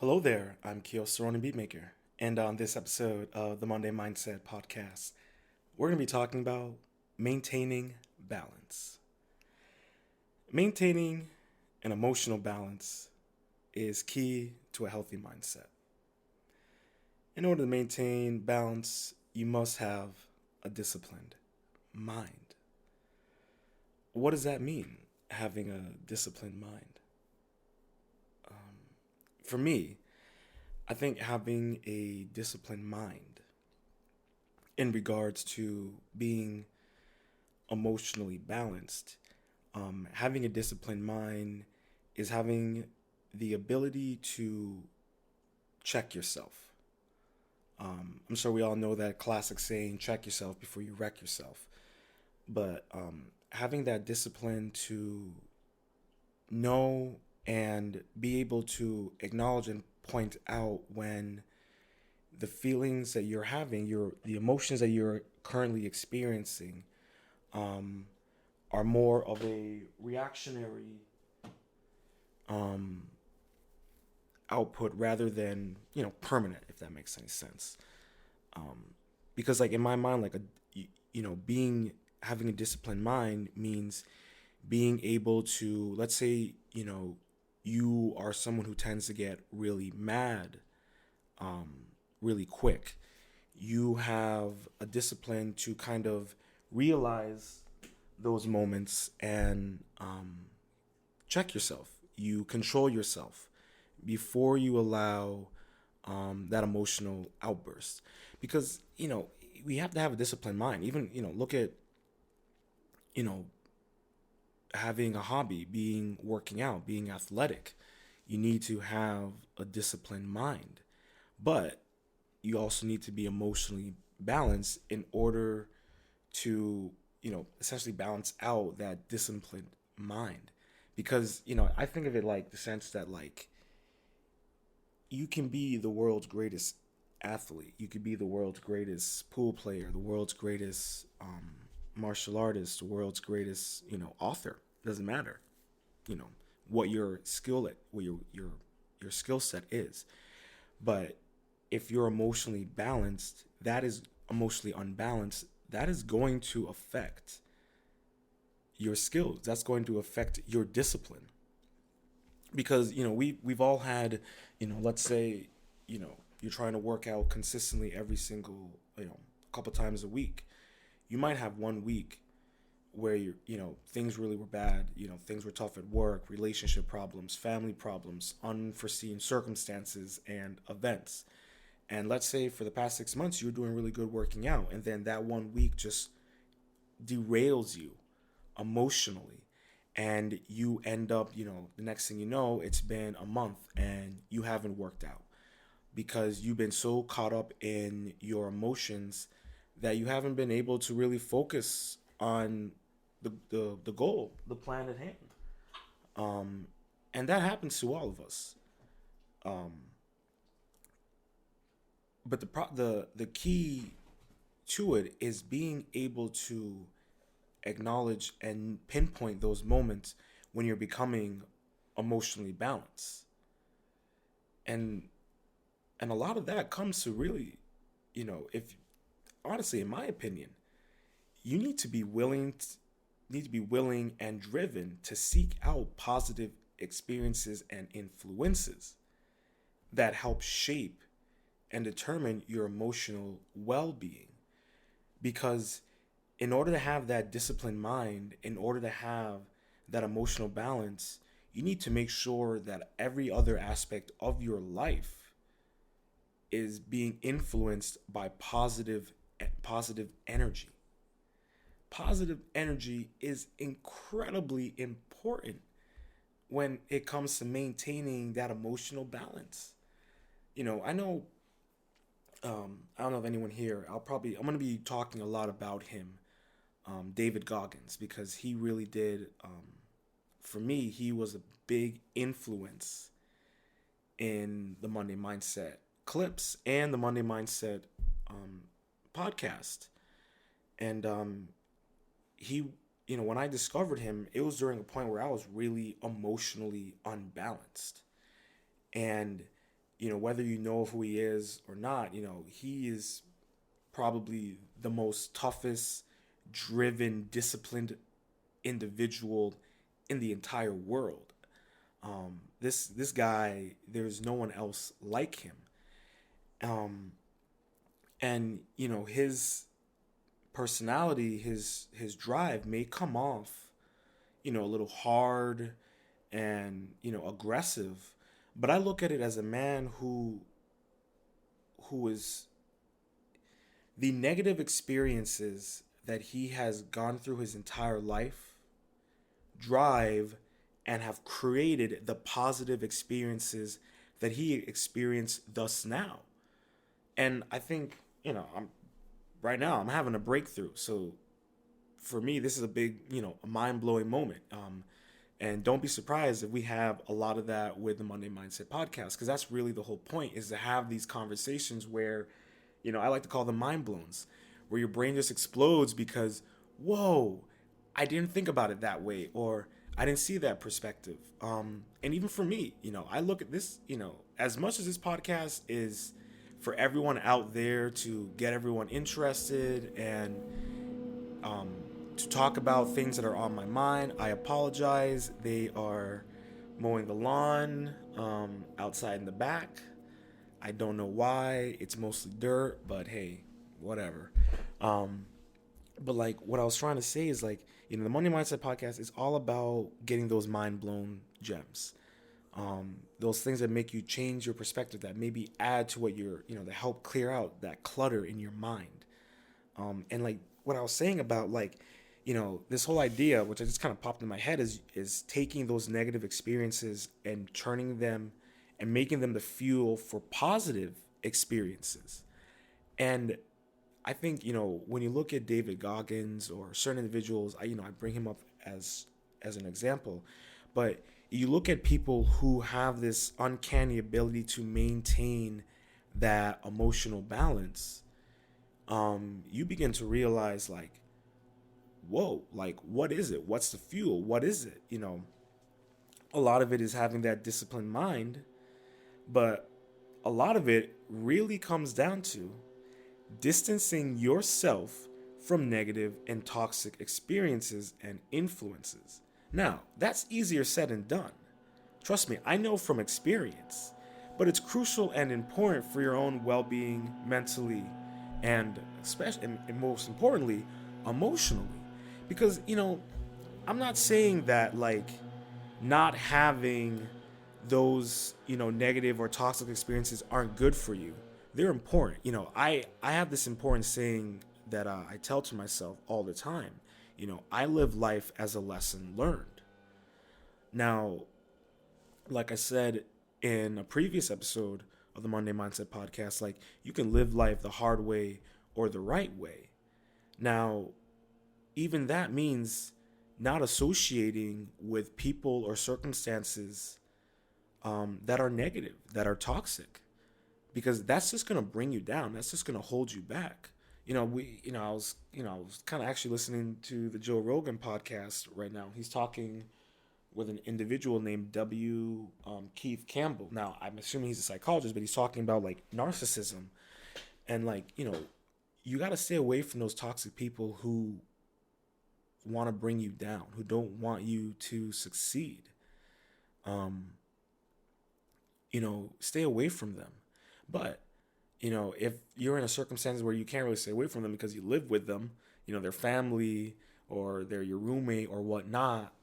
Hello there, I'm Kyo Saroni Beatmaker, and on this episode of the Monday Mindset podcast, we're going to be talking about maintaining balance. Maintaining an emotional balance is key to a healthy mindset. In order to maintain balance, you must have a disciplined mind. What does that mean, having a disciplined mind? For me, I think having a disciplined mind in regards to being emotionally balanced, having a disciplined mind is having the ability to check yourself. I'm sure we all know that classic saying, check yourself before you wreck yourself. But having that discipline to know and be able to acknowledge and point out when the feelings that you're having, the emotions that you're currently experiencing, um, are more of a reactionary um, output rather than permanent, if that makes any sense. Because like in my mind, like being having a disciplined mind means being able to, let's say, you are someone who tends to get really mad um, really quick. You have a discipline to kind of realize those moments and check yourself. You control yourself before you allow that emotional outburst. Because, we have to have a disciplined mind. Even, look at, you know, having a hobby, being working out, being athletic. You need to have a disciplined mind. But you also need to be emotionally balanced in order to, essentially balance out that disciplined mind. Because, I think of it like the sense that, like, you can be the world's greatest athlete. You could be the world's greatest pool player, the world's greatest martial artist, the world's greatest, author. Doesn't matter, you know, what your skill at, what your skill set is. But if you're emotionally balanced, that is emotionally unbalanced, that is going to affect your skills. That's going to affect your discipline. Because, we've all had, let's say, you're trying to work out consistently every single, couple times a week. You might have one week where things really were bad, things were tough at work, relationship problems, family problems, unforeseen circumstances and events. And let's say for the past 6 months, you're doing really good working out. And then that one week just derails you emotionally. And you end up, the next thing you know, it's been a month and you haven't worked out because you've been so caught up in your emotions that you haven't been able to really focus on the goal, the plan at hand. Um, and that happens to all of us. Um, but the key to it is being able to acknowledge and pinpoint those moments when you're becoming emotionally balanced. And and a lot of that comes to really, if honestly, in my opinion, you need to be willing and driven to seek out positive experiences and influences that help shape and determine your emotional well-being. Because in order to have that disciplined mind, in order to have that emotional balance, you need to make sure that every other aspect of your life is being influenced by positive energy. Positive energy is incredibly important when it comes to maintaining that emotional balance. I know, I don't know if anyone here, I'm going to be talking a lot about him, David Goggins, because he really did, for me, he was a big influence in the Monday Mindset clips and the Monday Mindset um, podcast. And he, when I discovered him, it was during a point where I was really emotionally unbalanced. And whether you know who he is or not, he is probably the most toughest, driven, disciplined individual in the entire world. This guy, there's no one else like him. Um, and his personality, his drive may come off, a little hard and aggressive, but I look at it as a man who is the negative experiences that he has gone through his entire life drive and have created the positive experiences that he experienced thus now. And I think, I'm right now I'm having a breakthrough. So for me, this is a big, a mind-blowing moment. And don't be surprised if we have a lot of that with the Monday Mindset podcast, because that's really the whole point, is to have these conversations where, I like to call them mind blowns, where your brain just explodes because, whoa, I didn't think about it that way, or I didn't see that perspective. And even for me, I look at this, as much as this podcast is for everyone out there to get everyone interested and to talk about things that are on my mind. I apologize. They are mowing the lawn outside in the back. I don't know why. It's mostly dirt, but hey, whatever. But like what I was trying to say is like, the Monday Mindset podcast is all about getting those mind blown gems. Those things that make you change your perspective, that maybe add to what you're, that help clear out that clutter in your mind. And like what I was saying about like, this whole idea, which I just kind of popped in my head, is taking those negative experiences and turning them and making them the fuel for positive experiences. And I think, when you look at David Goggins or certain individuals, I bring him up as an example, but you look at people who have this uncanny ability to maintain that emotional balance, you begin to realize like, whoa, like what is it? What's the fuel? What is it? A lot of it is having that disciplined mind, but a lot of it really comes down to distancing yourself from negative and toxic experiences and influences. Now, that's easier said than done. Trust me, I know from experience, but it's crucial and important for your own well-being mentally and especially and most importantly, emotionally. Because, I'm not saying that like not having those, negative or toxic experiences aren't good for you. They're important. I have this important saying that I tell to myself all the time. I live life as a lesson learned. Now, like I said in a previous episode of the Monday Mindset podcast, like you can live life the hard way or the right way. Now, even that means not associating with people or circumstances that are negative, that are toxic, because that's just going to bring you down. That's just going to hold you back. I was kind of actually listening to the Joe Rogan podcast right now. He's talking with an individual named Keith Campbell. Now, I'm assuming he's a psychologist, but he's talking about like narcissism. And like, you got to stay away from those toxic people who want to bring you down, who don't want you to succeed. Stay away from them. But, if you're in a circumstance where you can't really stay away from them because you live with them, their family or they're your roommate or whatnot,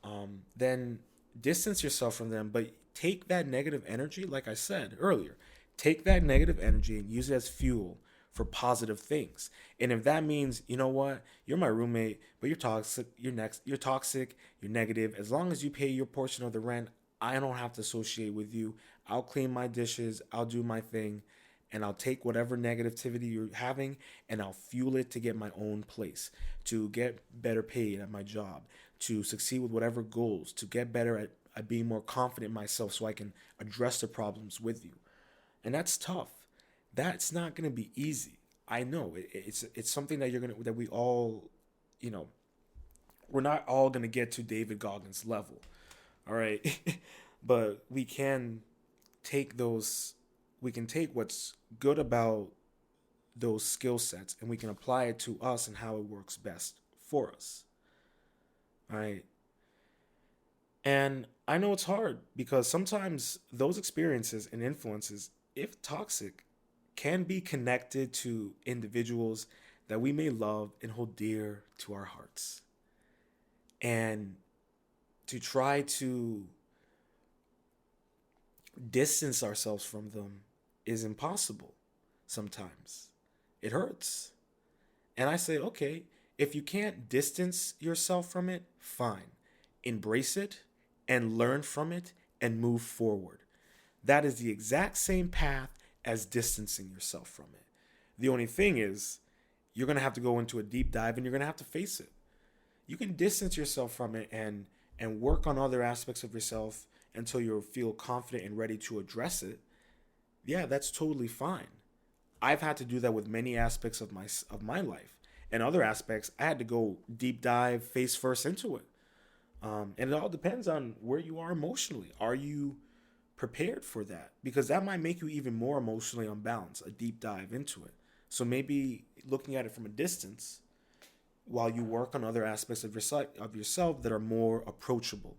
then distance yourself from them. But take that negative energy, like I said earlier, take that negative energy and use it as fuel for positive things. And if that means, you're my roommate, but you're toxic, you're toxic, you're negative, as long as you pay your portion of the rent, I don't have to associate with you. I'll clean my dishes, I'll do my thing, and I'll take whatever negativity you're having and I'll fuel it to get my own place, to get better paid at my job, to succeed with whatever goals, to get better at being more confident in myself so I can address the problems with you. And that's tough. That's not going to be easy. I know it's something that we all, we're not all going to get to David Goggins level. All right. But we can take those we can take what's good about those skill sets and we can apply it to us and how it works best for us. Right? And I know it's hard because sometimes those experiences and influences, if toxic, can be connected to individuals that we may love and hold dear to our hearts. And to try to distance ourselves from them is impossible sometimes. It hurts. And I say, okay, if you can't distance yourself from it, fine. Embrace it and learn from it and move forward. That is the exact same path as distancing yourself from it. The only thing is, you're going to have to go into a deep dive and you're going to have to face it. You can distance yourself from it and work on other aspects of yourself until you feel confident and ready to address it. Yeah, that's totally fine. I've had to do that with many aspects of my life. And other aspects, I had to go deep dive face first into it. And it all depends on where you are emotionally. Are you prepared for that? Because that might make you even more emotionally unbalanced, a deep dive into it. So maybe looking at it from a distance while you work on other aspects of yourself that are more approachable,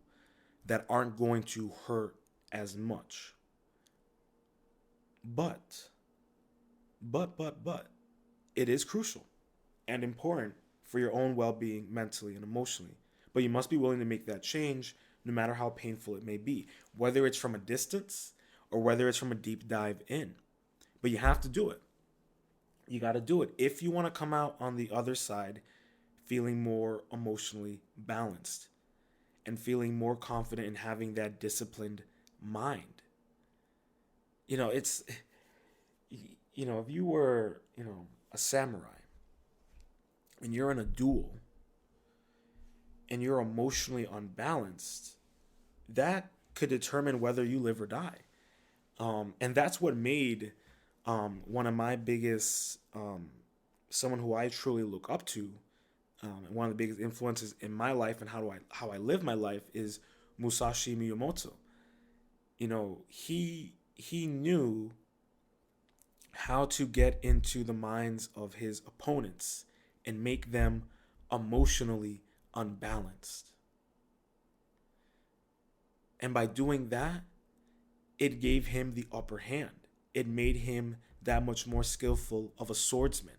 that aren't going to hurt as much. But, it is crucial and important for your own well-being mentally and emotionally. But you must be willing to make that change no matter how painful it may be, whether it's from a distance or whether it's from a deep dive in. But you have to do it. You got to do it if you want to come out on the other side feeling more emotionally balanced and feeling more confident in having that disciplined mind. It's, if you were, a samurai and you're in a duel and you're emotionally unbalanced, that could determine whether you live or die. And that's what made one of my biggest, someone who I truly look up to, one of the biggest influences in my life and how I live my life is Musashi Miyamoto. He knew how to get into the minds of his opponents and make them emotionally unbalanced. And by doing that, it gave him the upper hand. It made him that much more skillful of a swordsman.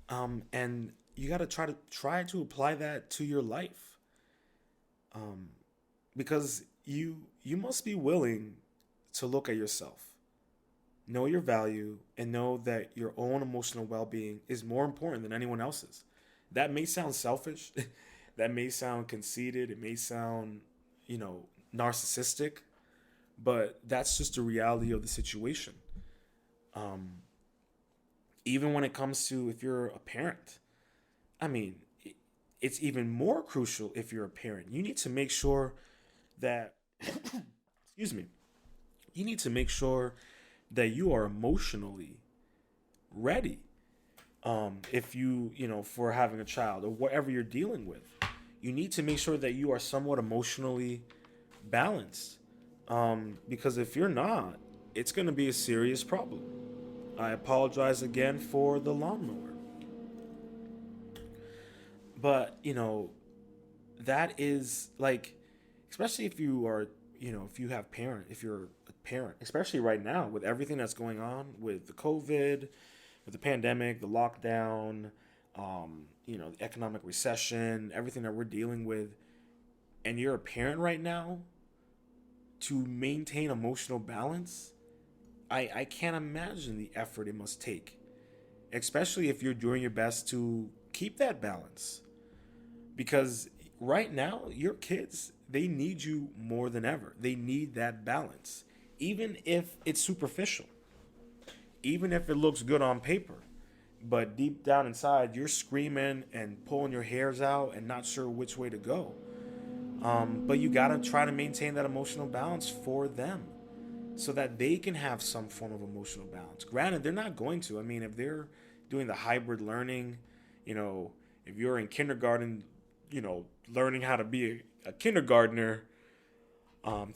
And you got to try to apply that to your life. Because you must be willing to look at yourself, know your value, and know that your own emotional well-being is more important than anyone else's. That may sound selfish. That may sound conceited. It may sound, narcissistic. But that's just the reality of the situation. Even when it comes to if you're a parent, it's even more crucial if you're a parent. You need to make sure that, excuse me, you need to make sure that you are emotionally ready. If for having a child or whatever you're dealing with, you need to make sure that you are somewhat emotionally balanced. Because if you're not, it's going to be a serious problem. I apologize again for the lawnmower. But, that is like, especially if you are, if you're a parent, especially right now with everything that's going on with the COVID, with the pandemic, the lockdown, the economic recession, everything that we're dealing with, and you're a parent right now, to maintain emotional balance, I can't imagine the effort it must take, especially if you're doing your best to keep that balance. Because right now, your kids, they need you more than ever. They need that balance, even if it's superficial, even if it looks good on paper. But deep down inside, you're screaming and pulling your hairs out and not sure which way to go. But you gotta try to maintain that emotional balance for them so that they can have some form of emotional balance. Granted, they're not going to. If they're doing the hybrid learning, if you're in kindergarten, learning how to be a kindergartner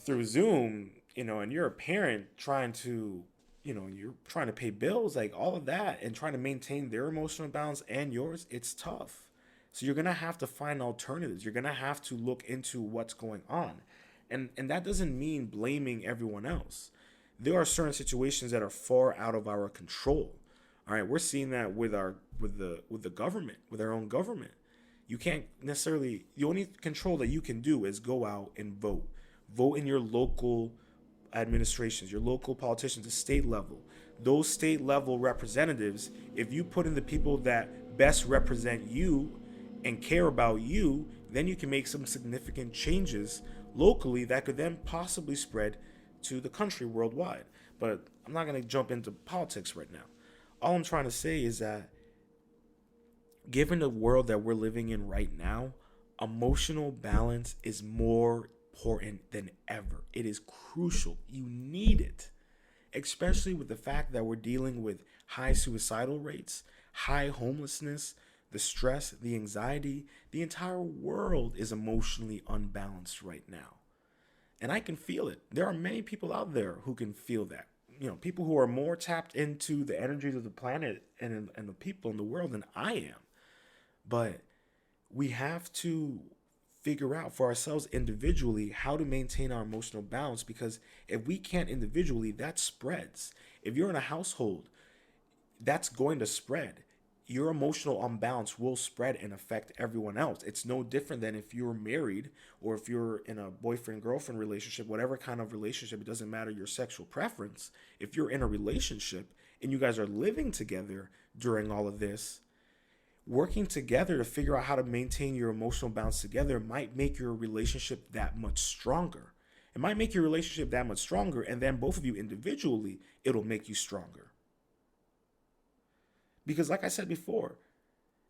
through Zoom, and you're a parent trying to, you're trying to pay bills, like all of that, and trying to maintain their emotional balance and yours, it's tough. So you're gonna have to find alternatives. You're gonna have to look into what's going on, and that doesn't mean blaming everyone else. There are certain situations that are far out of our control. All right, we're seeing that with the government, with our own government. You can't necessarily. The only control that you can do is go out and vote. Vote in your local administrations, your local politicians, the state level. Those state level representatives, if you put in the people that best represent you and care about you, then you can make some significant changes locally that could then possibly spread to the country worldwide. But I'm not going to jump into politics right now. All I'm trying to say is that given the world that we're living in right now, emotional balance is more important than ever. It is crucial. You need it, especially with the fact that we're dealing with high suicidal rates, high homelessness, the stress, the anxiety. The entire world is emotionally unbalanced right now. And I can feel it. There are many people out there who can feel that. People who are more tapped into the energies of the planet and the people in the world than I am. But we have to figure out for ourselves individually how to maintain our emotional balance, because if we can't individually, that spreads. If you're in a household, that's going to spread. Your emotional unbalance will spread and affect everyone else. It's no different than if you're married or if you're in a boyfriend-girlfriend relationship, whatever kind of relationship, it doesn't matter your sexual preference. If you're in a relationship and you guys are living together during all of this, working together to figure out how to maintain your emotional balance together might make your relationship that much stronger. It might make your relationship that much stronger, and then both of you individually, it'll make you stronger. Because like I said before,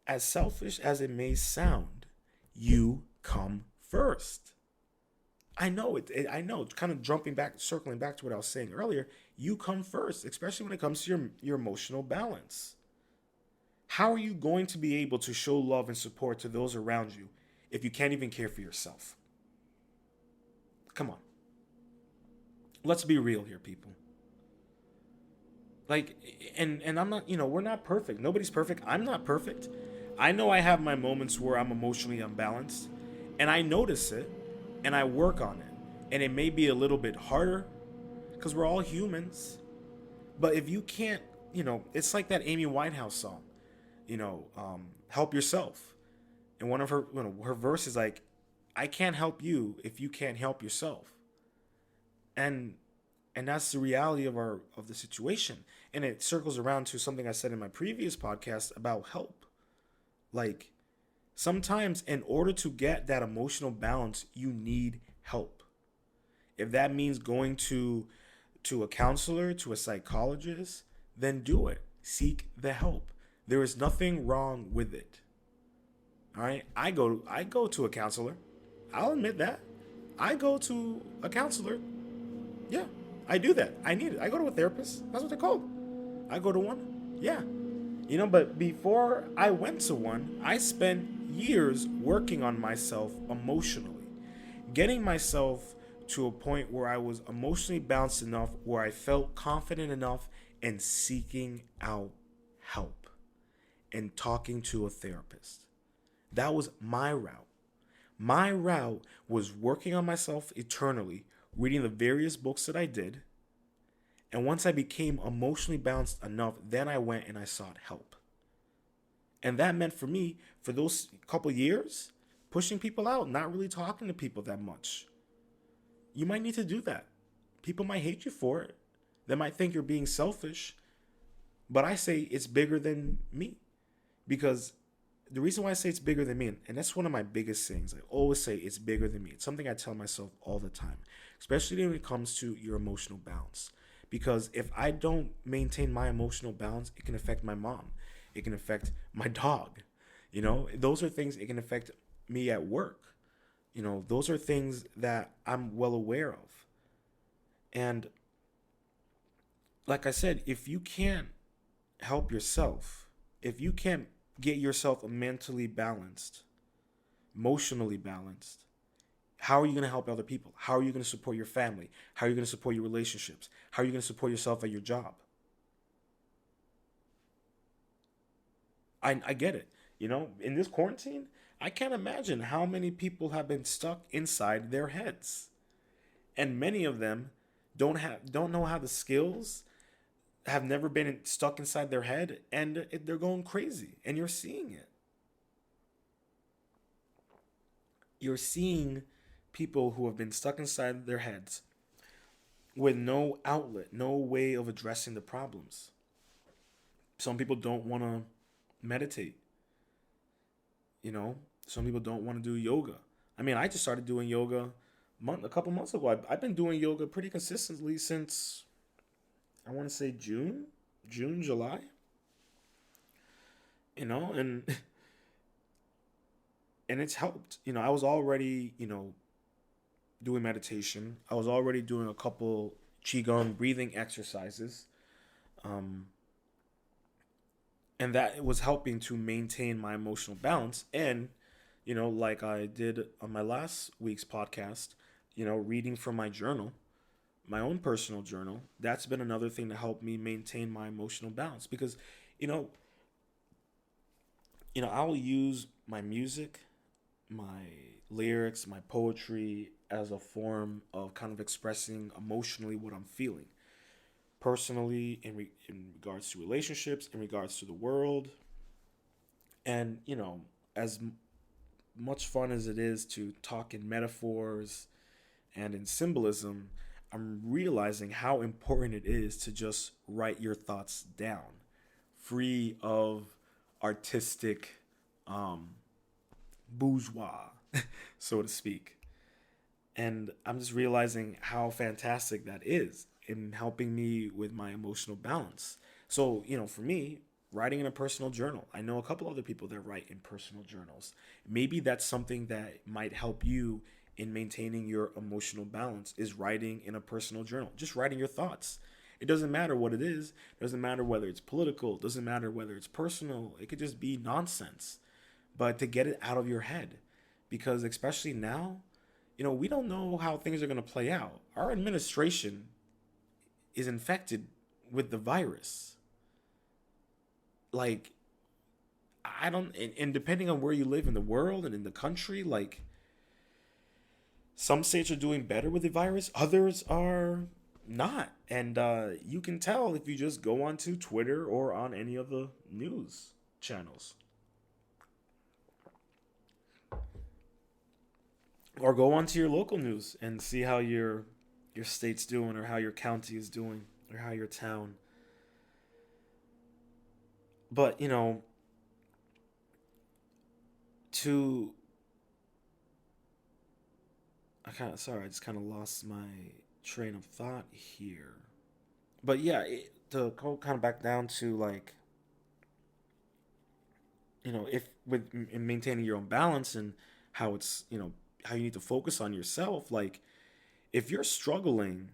as selfish as it may sound, you come first. I know I know, kind of circling back to what I was saying earlier, you come first, especially when it comes to your emotional balance. How are you going to be able to show love and support to those around you if you can't even care for yourself? Come on. Let's be real here, people. Like, and I'm not, we're not perfect. Nobody's perfect. I'm not perfect. I know I have my moments where I'm emotionally unbalanced, and I notice it, and I work on it. And it may be a little bit harder because we're all humans. But if you can't, it's like that Amy Winehouse song, help yourself. And one of her verses like, I can't help you if you can't help yourself. And that's the reality of the situation. And it circles around to something I said in my previous podcast about help. Like, sometimes in order to get that emotional balance, you need help. If that means going to a counselor, to a psychologist, then do it. Seek the help. There is nothing wrong with it. All right? I go to a counselor. I'll admit that. I go to a counselor. Yeah, I do that. I need it. I go to a therapist. That's what they're called. I go to one. Yeah. But before I went to one, I spent years working on myself emotionally, getting myself to a point where I was emotionally balanced enough, where I felt confident enough, and seeking out help and talking to a therapist. That was my route. My route was working on myself eternally, reading the various books that I did. And once I became emotionally balanced enough, then I went and I sought help. And that meant for me, for those couple years, pushing people out, not really talking to people that much. You might need to do that. People might hate you for it. They might think you're being selfish. But I say it's bigger than me. Because the reason why I say it's bigger than me, and that's one of my biggest things, I always say it's bigger than me. It's something I tell myself all the time, especially when it comes to your emotional balance. Because if I don't maintain my emotional balance, it can affect my mom. It can affect my dog. Those are things, it can affect me at work. Those are things that I'm well aware of. And like I said, if you can't help yourself, if you can't get yourself mentally balanced, emotionally balanced, How are you going to help other people? How are you going to support your family? How are you going to support your relationships? How are you going to support yourself at your job? I get it. In this quarantine, I can't imagine how many people have been stuck inside their heads. And many of them don't know how the skills, have never been stuck inside their head, and they're going crazy, and you're seeing it. You're seeing people who have been stuck inside their heads with no outlet, no way of addressing the problems. Some people don't want to meditate, you know. Some people don't want to do yoga. I mean, I just started doing yoga a couple months ago. I've been doing yoga pretty consistently since, I want to say, June, July, and and it's helped. I was already, doing meditation. I was already doing a couple qigong breathing exercises. Um, and that was helping to maintain my emotional balance. And like I did on my last week's podcast, reading from my journal, my own personal journal, that's been another thing to help me maintain my emotional balance. Because you know I'll use my music, my lyrics, my poetry as a form of kind of expressing emotionally what I'm feeling, personally, in regards to relationships, in regards to the world. And as much fun as it is to talk in metaphors and in symbolism, I'm realizing how important it is to just write your thoughts down, free of artistic um, bourgeois, so to speak. And I'm just realizing how fantastic that is in helping me with my emotional balance. So, for me, writing in a personal journal, I know a couple other people that write in personal journals. Maybe that's something that might help you in maintaining your emotional balance, is writing in a personal journal, just writing your thoughts. It doesn't matter what it is. It doesn't matter whether it's political. It doesn't matter whether it's personal. It could just be nonsense. But to get it out of your head, because especially now, we don't know how things are going to play out. Our administration is infected with the virus. Like, I don't, and depending on where you live in the world and in the country, like, some states are doing better with the virus, others are not. And you can tell if you just go onto Twitter or on any of the news channels, or go onto your local news and see how your state's doing, or how your county is doing, or how your town. But to I just kind of lost my train of thought here. But yeah, to go kind of back down to, like, if with in maintaining your own balance, and how it's how you need to focus on yourself. Like, if you're struggling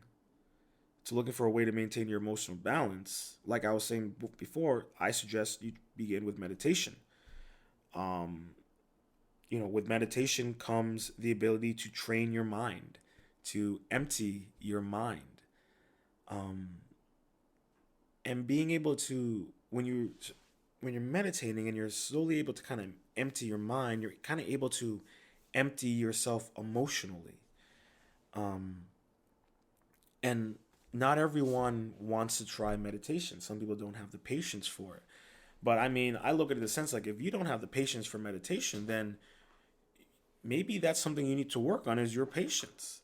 to looking for a way to maintain your emotional balance, like I was saying before, I suggest you begin with meditation. Um, with meditation comes the ability to train your mind, to empty your mind, um, and being able to, when you're meditating and you're slowly able to kind of empty your mind, you're kind of able to empty yourself emotionally. Um, and not everyone wants to try meditation. Some people don't have the patience for it. But I mean, I look at it in the sense, like, if you don't have the patience for meditation, then maybe that's something you need to work on, is your patience.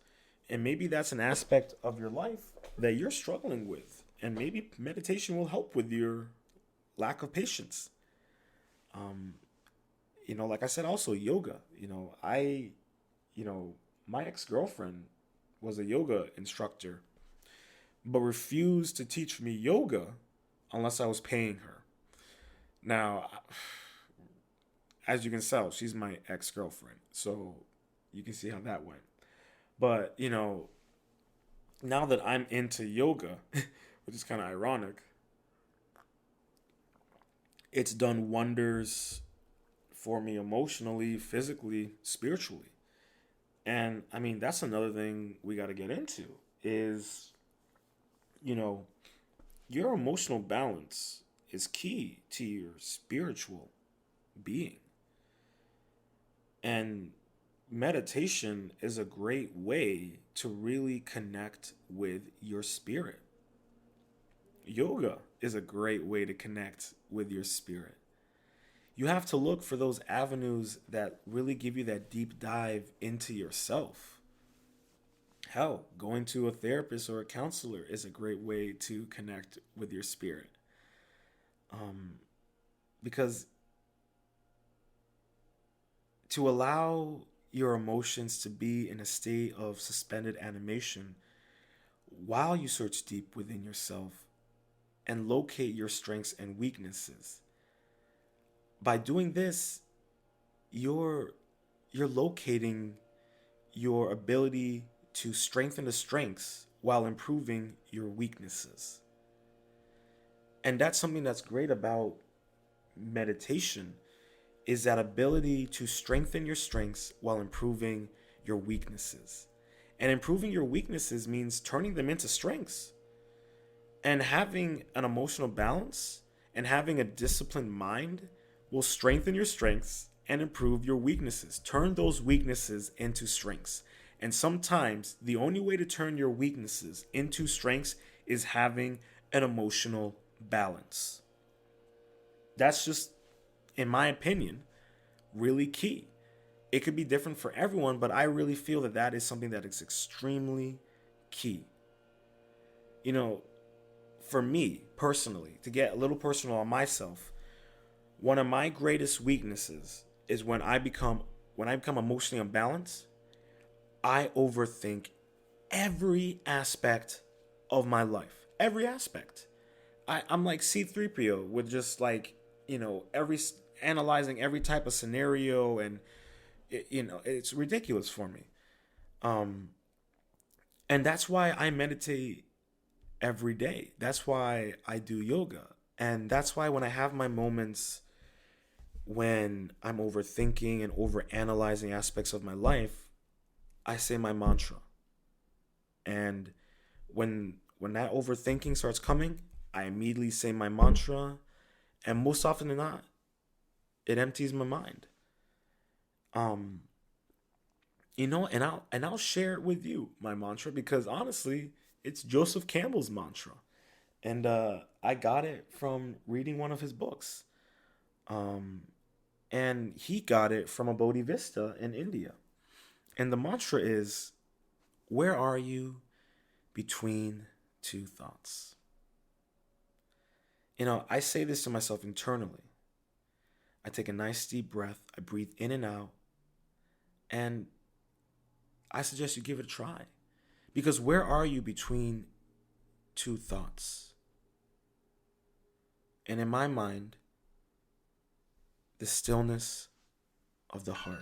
And maybe that's an aspect of your life that you're struggling with. And maybe meditation will help with your lack of patience. Um, like I said, also yoga. You know, my ex girlfriend was a yoga instructor, but refused to teach me yoga unless I was paying her. Now, as you can tell, she's my ex girlfriend, so you can see how that went. But now that I'm into yoga, which is kind of ironic, it's done wonders for me emotionally, physically, spiritually. And I mean, that's another thing we got to get into is, you know, your emotional balance is key to your spiritual being. And meditation is a great way to really connect with your spirit. Yoga is a great way to connect with your spirit. You have to look for those avenues that really give you that deep dive into yourself. Hell, going to a therapist or a counselor is a great way to connect with your spirit. Because to allow your emotions to be in a state of suspended animation while you search deep within yourself and locate your strengths and weaknesses. By doing this, you're you're locating your ability to strengthen the strengths while improving your weaknesses. And that's something that's great about meditation is that ability to strengthen your strengths while improving your weaknesses. And improving your weaknesses means turning them into strengths. And having an emotional balance and having a disciplined mind will strengthen your strengths and improve your weaknesses. Turn those weaknesses into strengths. And sometimes the only way to turn your weaknesses into strengths is having an emotional balance. That's just, in my opinion, really key. It could be different for everyone, but I really feel that that is something that is extremely key. You know, for me personally, to get a little personal on myself, one of my greatest weaknesses is when I become emotionally unbalanced, I overthink every aspect of my life. Every aspect. I'm like C3PO with just like, every analyzing every type of scenario, and it's ridiculous for me. Um and that's why I meditate every day. That's why I do yoga. And that's why when I have my moments when I'm overthinking and overanalyzing aspects of my life, I say my mantra. And when that overthinking starts coming, I immediately say my mantra, and most often than not, it empties my mind. Um, and I'll share it with you, my mantra, because honestly, it's Joseph Campbell's mantra, and I got it from reading one of his books. Um, and he got it from a Bodhi Vista in India. And the mantra is, "Where are you between two thoughts?" I say this to myself internally. I take a nice deep breath, I breathe in and out, and I suggest you give it a try. Because where are you between two thoughts? And in my mind, the stillness of the heart.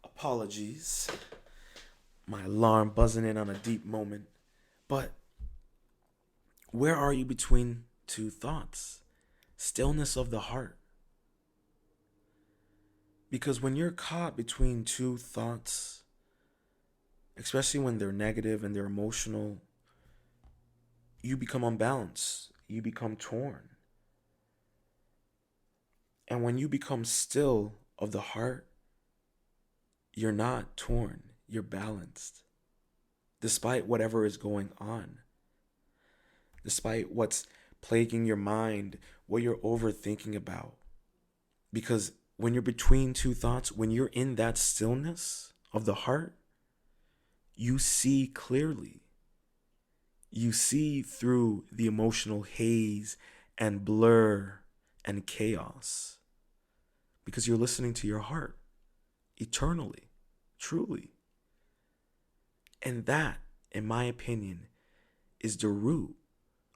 Apologies. My alarm buzzing in on a deep moment. But where are you between two thoughts? Stillness of the heart. Because when you're caught between two thoughts, especially when they're negative and they're emotional, you become unbalanced. You become torn. And when you become still of the heart, you're not torn. You're balanced. Despite whatever is going on. Despite what's plaguing your mind, what you're overthinking about. Because when you're between two thoughts, when you're in that stillness of the heart, you see clearly. You see through the emotional haze and blur and chaos. Because you're listening to your heart eternally, truly. And that, in my opinion, is the root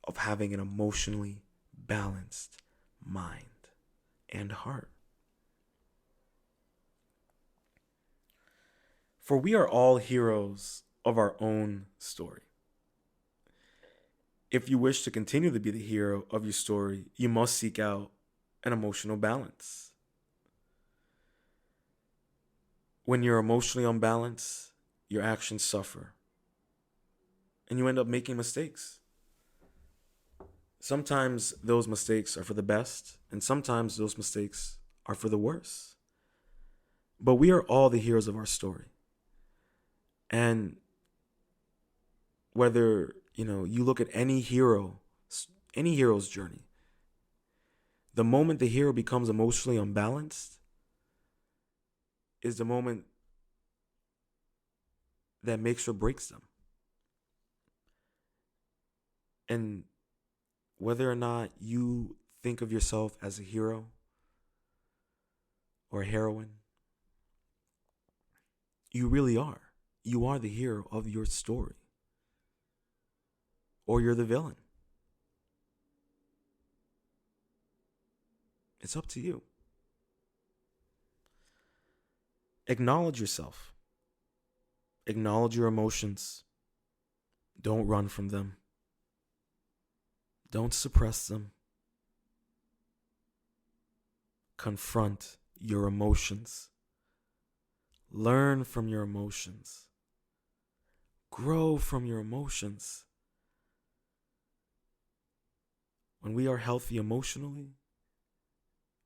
of having an emotionally balanced mind and heart. For we are all heroes of our own story. If you wish to continue to be the hero of your story, you must seek out an emotional balance. When you're emotionally unbalanced, your actions suffer and you end up making mistakes. Sometimes those mistakes are for the best, and sometimes those mistakes are for the worse. But we are all the heroes of our story. And whether, you look at any hero's journey, the moment the hero becomes emotionally unbalanced is the moment that makes or breaks them. And whether or not you think of yourself as a hero or a heroine, you really are. You are the hero of your story. Or you're the villain. It's up to you. Acknowledge yourself. Acknowledge your emotions. Don't run from them. Don't suppress them. Confront your emotions. Learn from your emotions. Grow from your emotions. When we are healthy emotionally,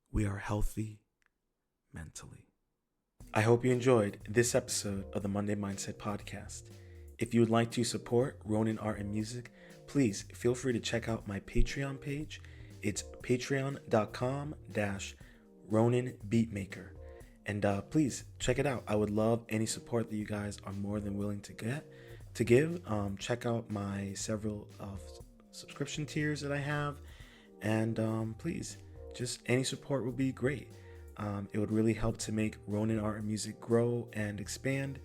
we are healthy mentally. I hope you enjoyed this episode of the Monday Mindset Podcast. If you would like to support Ronin Art and Music, please feel free to check out my Patreon page. It's patreon.com/RoninBeatmaker. And please check it out. I would love any support that you guys are more than willing to give. Check out my several subscription tiers that I have. And please, just any support would be great. It would really help to make Ronin Art and Music grow and expand,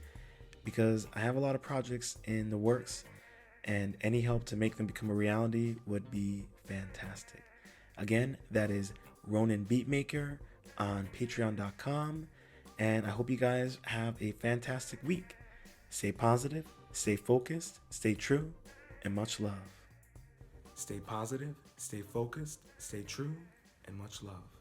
because I have a lot of projects in the works, and any help to make them become a reality would be fantastic. Again, that is Ronin Beatmaker on patreon.com, and I hope you guys have a fantastic week. Stay positive, stay focused, stay true, and much love. Stay positive, stay focused, stay true, and much love.